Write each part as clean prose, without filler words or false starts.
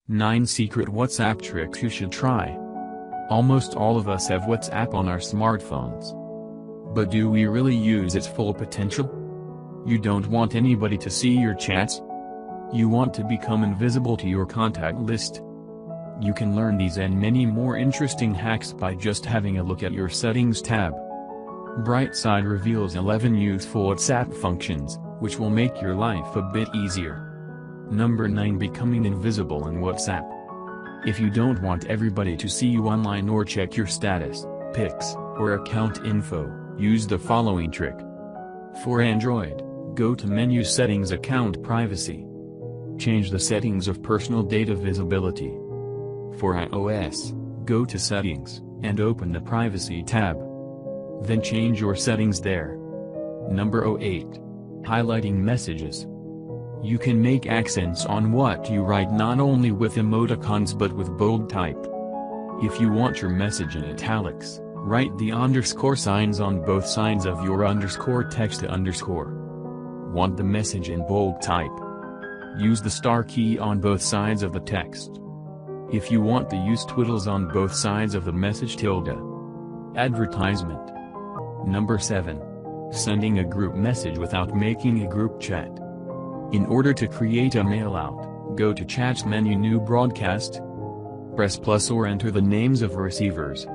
9 Secret WhatsApp Tricks You Should Try. Almost all of us have WhatsApp on our smartphones. But do we really use its full potential? You don't want anybody to see your chats? You want to become invisible to your contact list? You can learn these and many more interesting hacks by just having a look at your Settings tab. Brightside reveals 11 useful WhatsApp functions, which will make your life a bit easier. Number 9 Becoming invisible in WhatsApp. If you don't want everybody to see you online or check your status, pics, or account info, use the following trick. For Android, go to Menu Settings Account Privacy. Change the settings of personal data visibility. For iOS, go to Settings, and open the Privacy tab. Then change your settings there. Number 08. Highlighting messages. You can make accents on what you write not only with emoticons but with bold type. If you want your message in italics, write the underscore signs on both sides of your underscore text to underscore. Want the message in bold type? Use the star key on both sides of the text. If you want the use twiddles on both sides of the message tilde. Advertisement. Number 7. Sending a group message without making a group chat. In order to create a mailout, go to Chat's menu New Broadcast. Press plus or enter the names of receivers.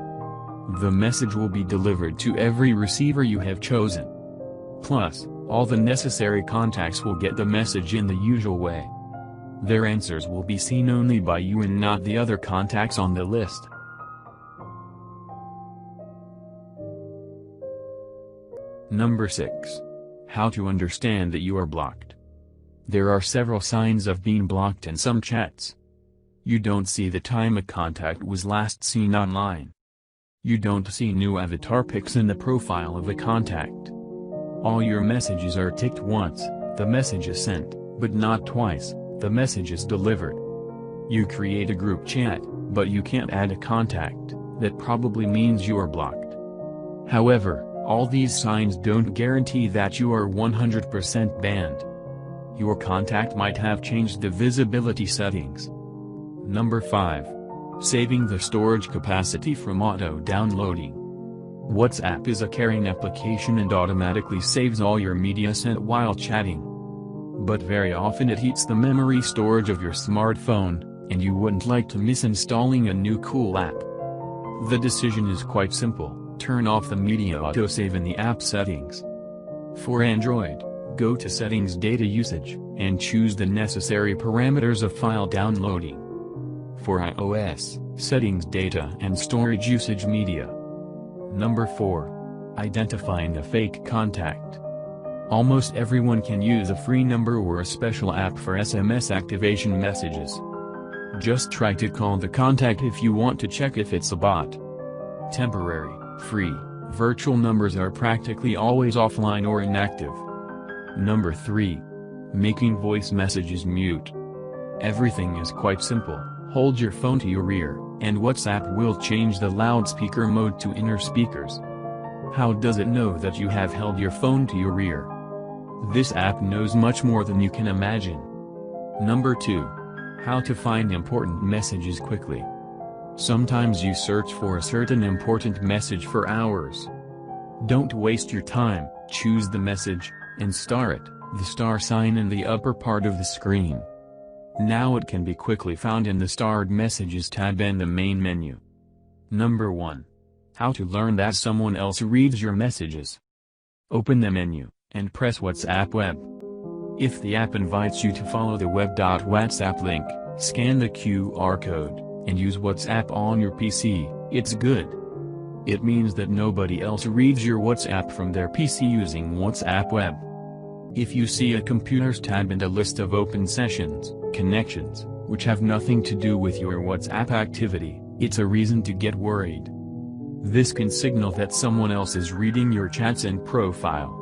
The message will be delivered to every receiver you have chosen. Plus, all the necessary contacts will get the message in the usual way. Their answers will be seen only by you and not the other contacts on the list. Number 6. How to understand that you are blocked. There are several signs of being blocked in some chats. You don't see the time a contact was last seen online. You don't see new avatar pics in the profile of a contact. All your messages are ticked once, the message is sent, but not twice, the message is delivered. You create a group chat, but you can't add a contact, that probably means you are blocked. However, all these signs don't guarantee that you are 100% banned. Your contact might have changed the visibility settings. Number 5. Saving the storage capacity from auto-downloading. WhatsApp is a caring application and automatically saves all your media sent while chatting. But very often it eats the memory storage of your smartphone, and you wouldn't like to miss installing a new cool app. The decision is quite simple, turn off the media autosave in the app settings. For Android, go to Settings Data Usage, and choose the necessary parameters of file downloading. For iOS, Settings Data and Storage Usage Media. Number 4. Identifying a fake contact. Almost everyone can use a free number or a special app for SMS activation messages. Just try to call the contact if you want to check if it's a bot. Temporary, free, virtual numbers are practically always offline or inactive. Number 3. Making voice messages mute. Everything is quite simple, hold your phone to your ear, and WhatsApp will change the loudspeaker mode to inner speakers. How does it know that you have held your phone to your ear? This app knows much more than you can imagine. Number 2. How to find important messages quickly. Sometimes you search for a certain important message for hours. Don't waste your time, choose the message, and star it, the star sign in the upper part of the screen. Now it can be quickly found in the Starred Messages tab in the main menu. Number 1. How to learn that someone else reads your messages. Open the menu, and press WhatsApp Web. If the app invites you to follow the web.whatsapp link, scan the QR code, and use WhatsApp on your PC, it's good. It means that nobody else reads your WhatsApp from their PC using WhatsApp Web. If you see a Computers tab and a list of open sessions, connections, which have nothing to do with your WhatsApp activity, it's a reason to get worried. This can signal that someone else is reading your chats and profile.